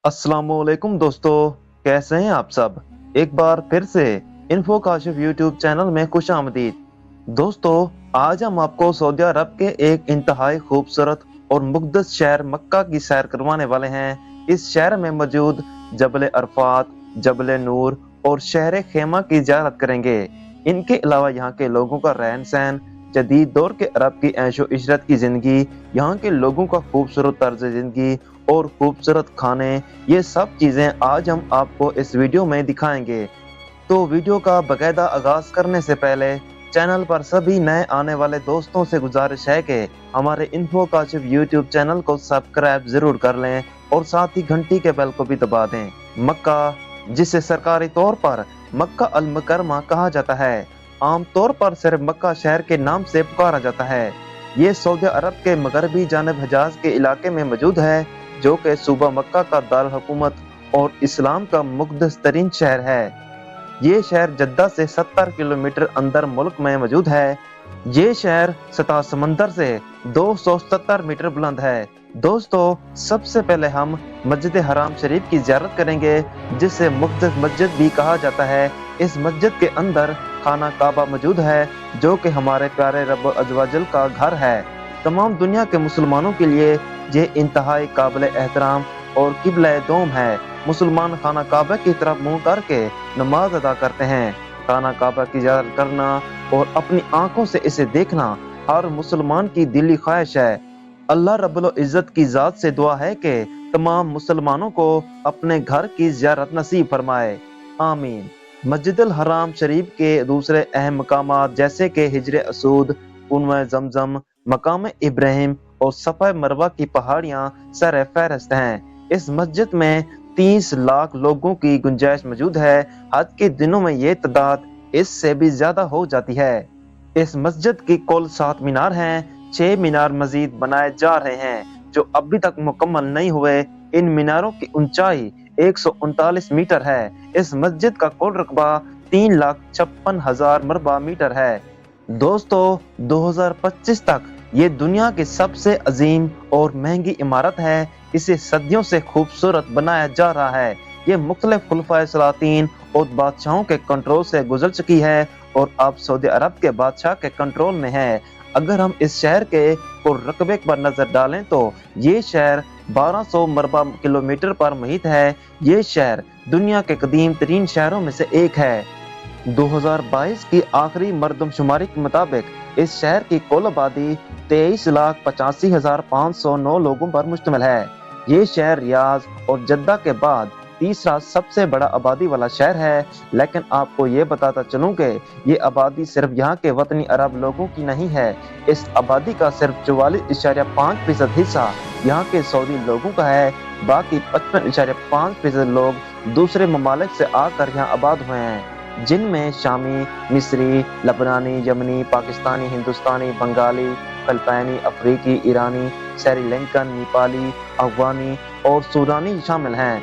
अस्सलामुअलैकुम दोस्तों, कैसे हैं आप सब। एक बार फिर से इन्फो काशिफ यूट्यूब चैनल में खुश आमदीद। दोस्तों, आज हम आपको सऊदी अरब के एक इंतहाई खूबसूरत और मुक़द्दस शहर मक्का की सैर करवाने वाले हैं। इस शहर में मौजूद जबल अरफात, जबल नूर और शहर खेमा की ज़ियारत करेंगे। इनके अलावा यहाँ के लोगों का रहन सहन, जदीद दौर के अरब की ऐशो इशरत की ज़िंदगी, यहाँ के लोगों का खूबसूरत तर्ज ज़िंदगी और खूबसूरत खाने, ये सब चीज़ें आज हम आपको इस वीडियो में दिखाएंगे। तो वीडियो का बाकायदा आगाज करने से पहले चैनल पर सभी नए आने वाले दोस्तों से गुजारिश है कि हमारे इन्फो काशिफ यूट्यूब चैनल को सब्सक्राइब जरूर कर लें और साथ ही घंटी के बेल को भी दबा दें। मक्का, जिसे सरकारी तौर पर मक्का अल मुकरमा कहा जाता है, आमतौर पर सिर्फ मक्का शहर के नाम से पुकारा जाता है। ये सऊदी अरब के मगरबी जानब हिजाज के इलाके में मौजूद है, जो कि सूबा मक्का का दारुल हुकूमत और इस्लाम का मुक़द्दस तरीन शहर है। ये शहर जद्दा से 70 किलोमीटर अंदर मुल्क में मौजूद है। ये शहर सतह समंदर से 270 मीटर बुलंद है। दोस्तों, सबसे पहले हम मस्जिद हराम शरीफ की ज़ियारत करेंगे, जिसे मुक़द्दस मस्जिद भी कहा जाता है। इस मस्जिद के अंदर खाना काबा मौजूद है, जो कि हमारे प्यारे रब अज़्ज़वजल का घर है। तमाम दुनिया के मुसलमानों के लिए ये इंतहाई काबिल एहतराम और किबला दोम है। मुसलमान खाना काबा की तरफ मुंह करके नमाज अदा करते हैं। खाना काबा की ज़ियारत करना और अपनी आंखों से इसे देखना हर मुसलमान की दिली ख्वाहिश है। अल्लाह रब्बुल इज़्ज़त की ज़ात से दुआ है कि तमाम मुसलमानों को अपने घर की ज़ियारत नसीब फरमाए, आमीन। मस्जिदुल हराम शरीफ के दूसरे अहम मकामात जैसे कि हिजर असूद, कुनवा ज़मज़म, मकाम इब्राहिम और सफ़ा मरवा की पहाड़ियाँ सर फहरिस्त हैं। इस मस्जिद में 30 लाख लोगों की गुंजाइश मौजूद है। हज के दिनों में ये तादाद इससे भी ज्यादा हो जाती है। इस मस्जिद की कुल 7 मीनार हैं। 6 मीनार मजीद बनाए जा रहे हैं, जो अभी तक मुकम्मल नहीं हुए। इन मीनारों की ऊंचाई 139 मीटर है। इस मस्जिद का कुल रकबा 3,56,000 मरबा मीटर है। दोस्तों, 2025 तक ये दुनिया की सबसे अजीम और महंगी इमारत है। इसे सदियों से खूबसूरत बनाया जा रहा है। ये मुख्तलिफ खुलफाए सलातीन और बादशाहों के कंट्रोल से गुजर चुकी है और अब सऊदी अरब के बादशाह के कंट्रोल में है। अगर हम इस शहर के रकबे पर नजर डालें तो ये शहर 1200 मरबा किलोमीटर पर मुहित है। ये शहर दुनिया के कदीम तरीन शहरों में से एक है। 2022 की आखिरी मरदमशुमारी के मुताबिक इस शहर की कुल आबादी 23,85,509 लोगों पर मुश्तमिल है। ये शहर रियाज और जद्दा के बाद तीसरा सबसे बड़ा आबादी वाला शहर है। लेकिन आपको ये बताता चलूं कि ये आबादी सिर्फ यहाँ के वतनी अरब लोगों की नहीं है। इस आबादी का सिर्फ 44.5% हिस्सा यहाँ के सऊदी लोगों का है। बाकी 55.5% लोग दूसरे ममालिक से आकर यहाँ आबाद हुए हैं, जिनमें शामी, मिस्री, लबनानी, यमनी, पाकिस्तानी, हिंदुस्तानी, बंगाली, फिलिपाइनी, अफ्रीकी, ईरानी, श्रीलंकन, नेपाली, अफगानी और सूडानी शामिल हैं।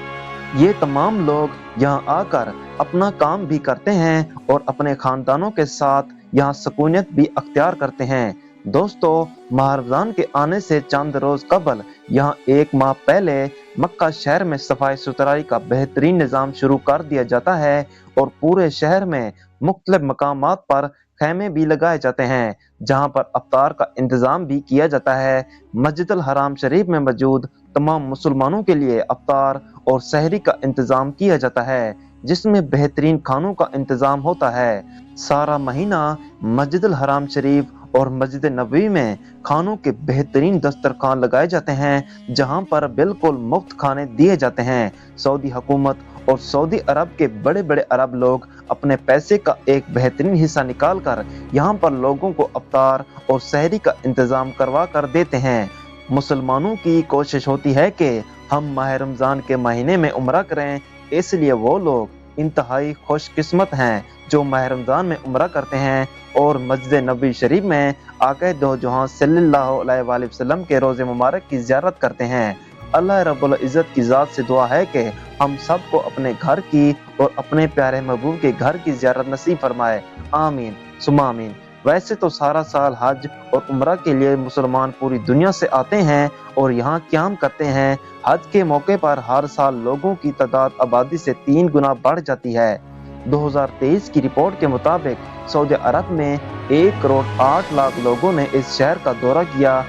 ये तमाम लोग यहाँ आकर अपना काम भी करते हैं और अपने खानदानों के साथ यहाँ सुकूनियत भी अख्तियार करते हैं। दोस्तों, माह रमज़ान के आने से चंद रोज कबल यहाँ 1 माह पहले मक्का शहर में सफाई सुथराई का बेहतरीन निज़ाम शुरू कर दिया जाता है और पूरे शहर में मुख्तलिफ मकामात पर खैमे भी लगाए जाते हैं, जहाँ पर अफ्तार का इंतजाम भी किया जाता है। मस्जिदुल हराम शरीफ में मौजूद तमाम मुसलमानों के लिए अफ्तार और सहरी का इंतजाम किया जाता है, जिसमें बेहतरीन खानों का इंतजाम होता है। सारा महीना मस्जिदुल हराम शरीफ और मस्जिद नबवी में खानों के बेहतरीन दस्तरखान लगाए जाते हैं, जहां पर बिल्कुल मुफ्त खाने दिए जाते हैं। सऊदी हुकूमत और सऊदी अरब के बड़े बड़े अरब लोग अपने पैसे का एक बेहतरीन हिस्सा निकाल कर यहाँ पर लोगों को अफ्तार और सहरी का इंतजाम करवा कर देते हैं। मुसलमानों की कोशिश होती है कि हम माह रमज़ान के महीने में उम्रा करें, इसलिए वो लोग इंतहाई खुशकिस्मत हैं जो माह रमज़ान में उम्रा करते हैं और मस्जिद नबी शरीफ में आका दो जहां सल्लल्लाहु अलैहि वसल्लम के रोज़े मुबारक की ज़ियारत करते हैं। अल्लाह रब्बुल इज़्ज़त की ज़ात से दुआ है कि हम सबको अपने घर की और अपने प्यारे महबूब के घर की ज़ियारत नसीब फरमाए, आमीन सुम्मा आमीन। वैसे तो सारा साल हज और उम्रा के लिए मुसलमान पूरी दुनिया से आते हैं और यहाँ क़याम करते हैं। हज के मौके पर हर साल लोगों की तादाद आबादी से 3 गुना बढ़ जाती है। 2023 की रिपोर्ट के मुताबिक सऊदी अरब में 1 करोड़ 8 लाख लोगों ने इस शहर का दौरा किया।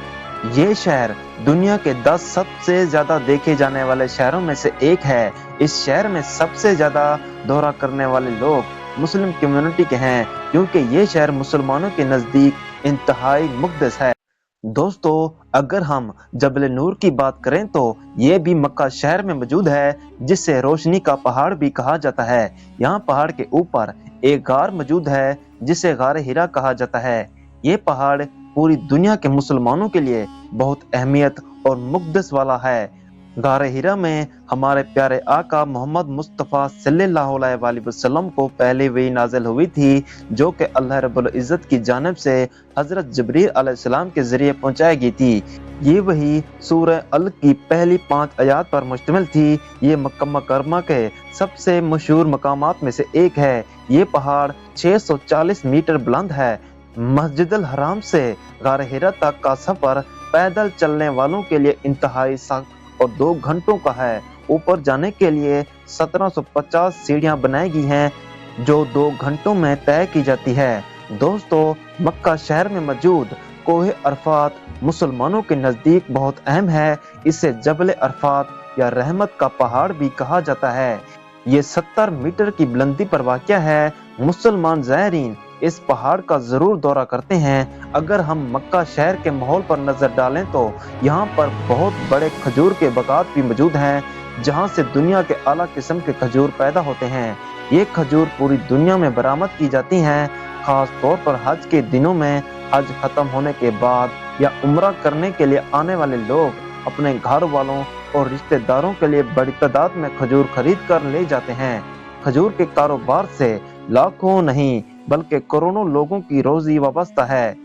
ये शहर दुनिया के 10 सबसे ज्यादा देखे जाने वाले शहरों में से एक है। इस शहर में सबसे ज्यादा दौरा करने वाले लोग मुस्लिम कम्युनिटी के हैं, क्योंकि ये शहर मुसलमानों के नजदीक इंतहाई मुक़द्दस है। दोस्तों, अगर हम जबल नूर की बात करें तो ये भी मक्का शहर में मौजूद है, जिसे रोशनी का पहाड़ भी कहा जाता है। यहाँ पहाड़ के ऊपर एक गार मौजूद है जिसे गार हिरा कहा जाता है। ये पहाड़ पूरी दुनिया के मुसलमानों के लिए बहुत अहमियत और मुक़द्दस वाला है। गार हिरा में हमारे प्यारे आका मोहम्मद मुस्तफ़ा सल्लल्लाहु अलैहि वसल्लम को पहले वही नाजिल हुई थी, जो कि अल्लाह रब्बुल इज़्ज़त की जानिब से हज़रत जिब्रील अलैहिस्सलाम के ज़रिए पहुंचाई गई थी। ये वही सूरह अल की पहली 5 आयात पर मुश्तमिल थी। ये मक्का मुकर्रमा के सबसे मशहूर मकामात में से एक है। ये पहाड़ 640 मीटर बुलंद है। मस्जिदुल हराम से गार हिरा तक का सफर पैदल चलने वालों के लिए इंतहाई सख्त और 2 घंटों का है। ऊपर जाने के लिए 1750 सीढ़ियां बनाई गई हैं, जो 2 घंटों में तय की जाती है। दोस्तों, मक्का शहर में मौजूद कोहे अरफात मुसलमानों के नजदीक बहुत अहम है। इसे जबल अरफात या रहमत का पहाड़ भी कहा जाता है। ये 70 मीटर की बुलंदी पर वाक़या है। मुसलमान ज़ायरीन इस पहाड़ का जरूर दौरा करते हैं। अगर हम मक्का शहर के माहौल पर नजर डालें तो यहाँ पर बहुत बड़े खजूर के बागात भी मौजूद हैं, जहाँ से दुनिया के आला किस्म के खजूर पैदा होते हैं। ये खजूर पूरी दुनिया में बरामद की जाती हैं। खास तौर पर हज के दिनों में हज खत्म होने के बाद या उम्रा करने के लिए आने वाले लोग अपने घर वालों और रिश्तेदारों के लिए बड़ी तादाद में खजूर खरीद कर ले जाते हैं। खजूर के कारोबार से लाखों नहीं बल्कि करोड़ों लोगों की रोजी वाबस्ता है।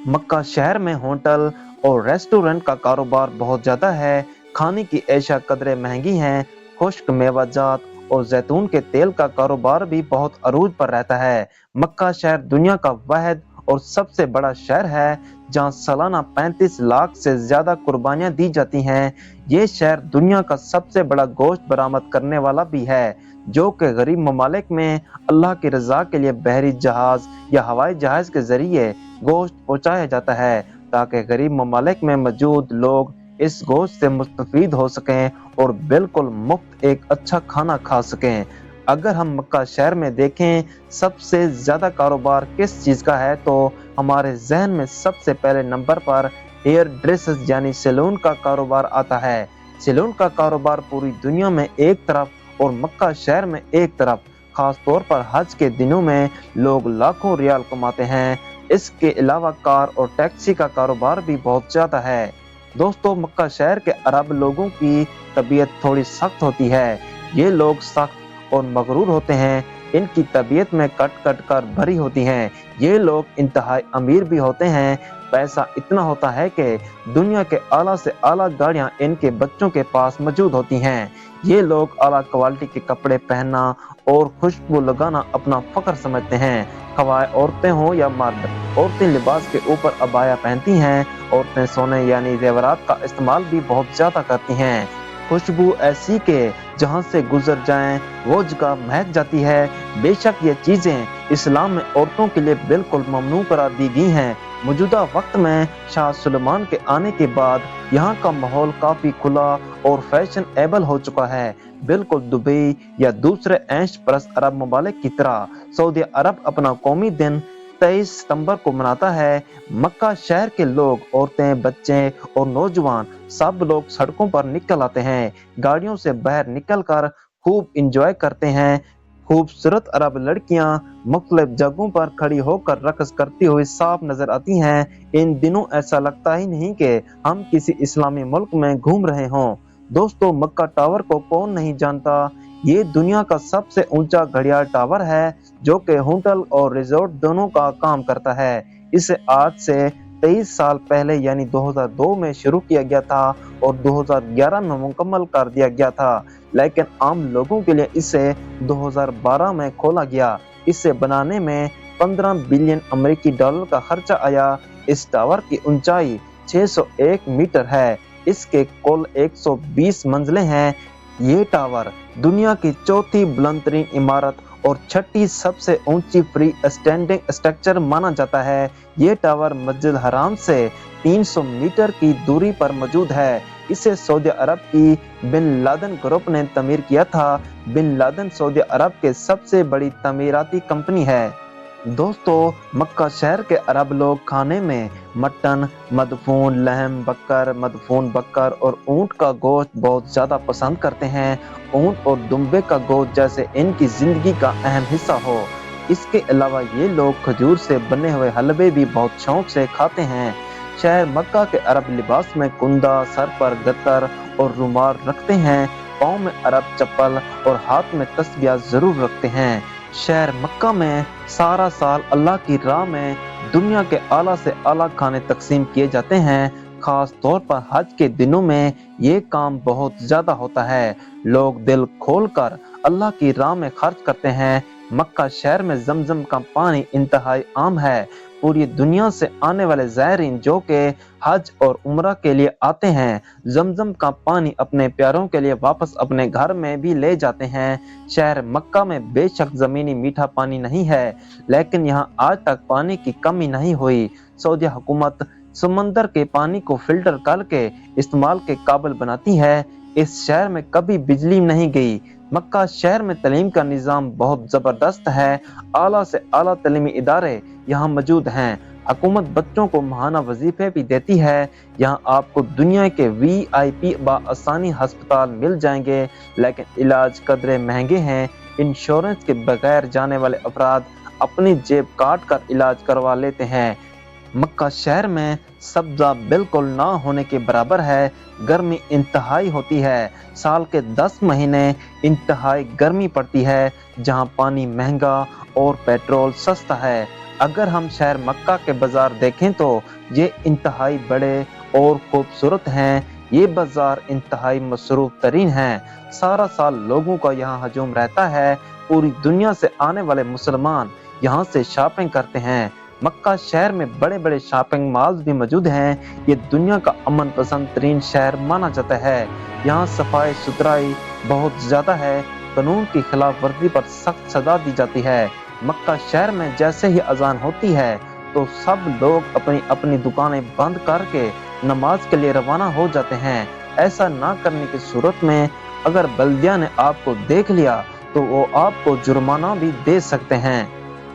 मक्का शहर में होटल और रेस्टोरेंट का कारोबार बहुत ज्यादा है। खाने की एशिया कदरें महंगी हैं। खुश्क मेवाजात और जैतून के तेल का कारोबार भी बहुत अरूज पर रहता है। मक्का शहर दुनिया का वाहिद और सबसे बड़ा शहर है जहां सालाना 35 लाख से ज्यादा कुर्बानियां दी जाती हैं। ये शहर दुनिया का सबसे बड़ा गोश्त बरामद करने वाला भी है, जो कि गरीब ममालिक में अल्लाह की रजा के लिए बहरी जहाज या हवाई जहाज के जरिए गोश्त पहुंचाया जाता है, ताकि गरीब ममालिक में मौजूद लोग इस गोश्त से मुस्तफीद हो सकें और बिल्कुल मुफ्त एक अच्छा खाना खा सकें। अगर हम मक्का शहर में देखें सबसे ज्यादा कारोबार किस चीज का है, तो हमारे जहन में सबसे पहले नंबर पर हेयर ड्रेसेस यानी सैलून का कारोबार आता है। सैलून का कारोबार पूरी दुनिया में एक तरफ और मक्का शहर में एक तरफ। खास तौर पर हज के दिनों में लोग लाखों रियाल कमाते हैं। इसके अलावा कार और टैक्सी का कारोबार भी बहुत ज्यादा है। दोस्तों, मक्का शहर के अरब लोगों की तबीयत थोड़ी सख्त होती है। ये लोग सख्त और मगरूर होते हैं। इनकी तबीयत में कट कट कर भरी होती हैं। ये लोग इंतहाई अमीर भी होते हैं। पैसा इतना होता है कि दुनिया के आला से आला गाड़ियां इनके बच्चों के पास मौजूद होती हैं। ये लोग आला क्वालिटी के कपड़े पहनना और खुशबू लगाना अपना फख्र समझते हैं। खवाए औरतें हों या मर्द, औरतें लिबास के ऊपर अबाया पहनती हैं। औरतें सोने यानी जेवरात का इस्तेमाल भी बहुत ज्यादा करती हैं। खुशबू ऐसी के जहां से गुजर जाएं वो जगह महक जाती है। बेशक ये चीजें इस्लाम में औरतों के लिए बिल्कुल ममनू करार दी गई हैं। मौजूदा वक्त में शाह सुलेमान के आने के बाद यहाँ का माहौल काफी खुला और फैशन एबल हो चुका है। बिल्कुल दुबई या दूसरे ऐश परस्त अरब ममालिक की तरह सऊदी अरब अपना कौमी दिन 23 सितंबर को मनाता है। मक्का शहर के लोग, औरतें, बच्चे और नौजवान सब लोग सड़कों पर निकल आते हैं। गाड़ियों से बाहर निकलकर खूब इंजॉय करते हैं। खूबसूरत अरब लड़कियां मुख्तलिफ जगहों पर खड़ी होकर रक्स करती हुई साफ नजर आती हैं। इन दिनों ऐसा लगता ही नहीं कि हम किसी इस्लामी मुल्क में घूम रहे हों। दोस्तों, मक्का टावर को कौन नहीं जानता। ये दुनिया का सबसे ऊंचा घड़ियाल टावर है, जो कि होटल और रिजॉर्ट दोनों का काम करता है। इसे आज से 23 साल पहले यानी 2002 में शुरू किया गया था और 2011 में मुकम्मल कर दिया गया था, लेकिन आम लोगों के लिए इसे 2012 में खोला गया। इसे बनाने में 15 बिलियन अमेरिकी डॉलर का खर्चा आया। इस टावर की ऊंचाई 601 मीटर है। इसके कुल 120 मंजिलें हैं। ये टावर दुनिया की चौथी बुलंदतरीन इमारत और छठी सबसे ऊंची फ्री स्टैंडिंग स्ट्रक्चर माना जाता है। ये टावर मस्जिद हराम से 300 मीटर की दूरी पर मौजूद है। इसे सऊदी अरब की बिन लादेन ग्रुप ने तमीर किया था। बिन लादेन सऊदी अरब के सबसे बड़ी तमीराती कंपनी है। दोस्तों, मक्का शहर के अरब लोग खाने में मटन, मदफून लहम बकर, मदफून बकर और ऊंट का गोश्त बहुत ज्यादा पसंद करते हैं। ऊंट और दुम्बे का गोश्त जैसे इनकी जिंदगी का अहम हिस्सा हो। इसके अलावा ये लोग खजूर से बने हुए हलवे भी बहुत शौक से खाते हैं। शहर मक्का के अरब लिबास में कुंदा, सर पर गत्तर और रुमाल रखते हैं। पाँव में अरब चप्पल और हाथ में तस्बिया जरूर रखते हैं। शहर मक्का में सारा साल अल्लाह की राह में दुनिया के आला से आला खाने तकसीम किए जाते हैं। खास तौर पर हज के दिनों में ये काम बहुत ज्यादा होता है। लोग दिल खोलकर अल्लाह की राह में खर्च करते हैं। मक्का शहर में जमजम का पानी इंतहाई आम है। पूरी दुनिया से आने वाले ज़ायरीन जो के हज और उम्रा के लिए आते हैं, जमजम का पानी अपने प्यारों के लिए वापस अपने घर में भी ले जाते हैं। शहर मक्का में बेशक जमीनी मीठा पानी नहीं है, लेकिन यहाँ आज तक पानी की कमी नहीं हुई। सऊदी हुकूमत समंदर के पानी को फिल्टर करके इस्तेमाल के काबिल बनाती है। इस शहर में कभी बिजली नहीं गई। मक्का शहर में तालीम का निज़ाम बहुत ज़बरदस्त है। आला से आला तालीमी इदारे यहाँ मौजूद हैं। हुकूमत बच्चों को महाना वजीफे भी देती है। यहाँ आपको दुनिया के VIP बआसानी अस्पताल मिल जाएंगे, लेकिन इलाज कदरे महंगे हैं। इंश्योरेंस के बगैर जाने वाले अफराद अपनी जेब काट कर इलाज करवा लेते हैं। मक्का शहर में सब्जा बिल्कुल ना होने के बराबर है। गर्मी इंतहाई होती है। साल के 10 महीने इंतहाई गर्मी पड़ती है, जहां पानी महंगा और पेट्रोल सस्ता है। अगर हम शहर मक्का के बाजार देखें तो ये इंतहाई बड़े और खूबसूरत हैं। ये बाजार इंतहाई मसरूफ तरीन हैं। सारा साल लोगों का यहाँ हजूम रहता है। पूरी दुनिया से आने वाले मुसलमान यहाँ से शॉपिंग करते हैं। मक्का शहर में बड़े बड़े शॉपिंग मॉल्स भी मौजूद हैं। ये दुनिया का अमन पसंद तरीन शहर माना जाता है। यहाँ सफाई सुथराई बहुत ज्यादा है। कानून की खिलाफ वर्जी पर सख्त सजा दी जाती है। मक्का शहर में जैसे ही अजान होती है तो सब लोग अपनी अपनी दुकानें बंद करके नमाज के लिए रवाना हो जाते हैं। ऐसा ना करने की सूरत में अगर बल्दिया ने आपको देख लिया तो वो आपको जुर्माना भी दे सकते हैं।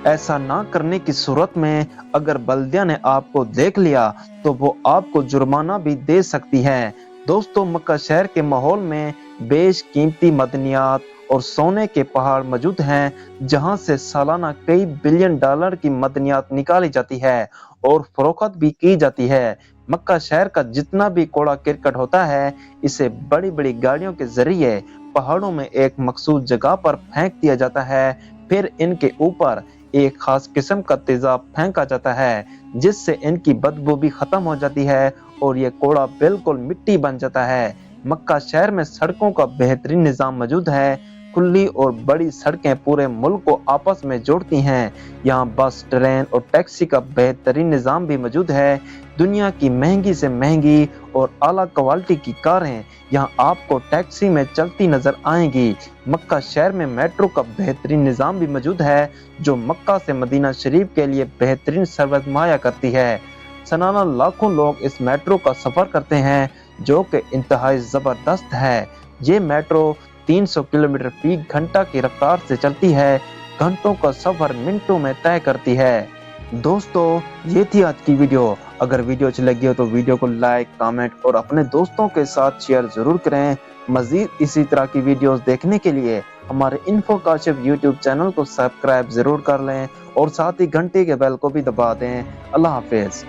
ऐसा ना करने की सूरत में अगर बल्दिया ने आपको देख लिया तो वो आपको जुर्माना भी दे सकती है। दोस्तों, मक्का शहर के माहौल में बेशकीमती मदनियात और सोने के पहाड़ मौजूद हैं, जहां से सालाना कई बिलियन डॉलर की मदनियात निकाली जाती है और फरोख्त भी की जाती है। मक्का शहर का जितना भी कूड़ा करकट होता है, इसे बड़ी बड़ी गाड़ियों के जरिए पहाड़ों में एक मखसूस जगह पर फेंक दिया जाता है। फिर इनके ऊपर एक खास किस्म का तेजाब फेंका जाता है, जिससे इनकी बदबू भी खत्म हो जाती है और ये कूड़ा बिल्कुल मिट्टी बन जाता है। मक्का शहर में सड़कों का बेहतरीन निजाम मौजूद है। खुली और बड़ी सड़कें पूरे मुल्क को आपस में जोड़ती हैं। यहाँ बस, ट्रेन और टैक्सी का बेहतरीन निजाम भी मौजूद है। दुनिया की महंगी से महंगी और आला क्वालिटी की कारें यहाँ आपको टैक्सी में चलती नजर आएंगी। मक्का शहर में मेट्रो का बेहतरीन निजाम भी मौजूद है, जो मक्का से मदीना शरीफ के लिए बेहतरीन सर्विस मुहैया करती है। सालाना लाखों लोग इस मेट्रो का सफर करते हैं, जो कि इंतहाई जबरदस्त है। ये मेट्रो 300 किलोमीटर फी घंटा की रफ्तार से चलती है। घंटों का सफर मिनटों में तय करती है। दोस्तों, ये थी आज की वीडियो। अगर वीडियो अच्छी लगी हो तो वीडियो को लाइक, कमेंट और अपने दोस्तों के साथ शेयर जरूर करें। मजीद इसी तरह की वीडियोस देखने के लिए हमारे इन्फो काशिफ यूट्यूब चैनल को सब्सक्राइब जरूर कर लें और साथ ही घंटे के बेल को भी दबा दें। अल्लाह हाफिज।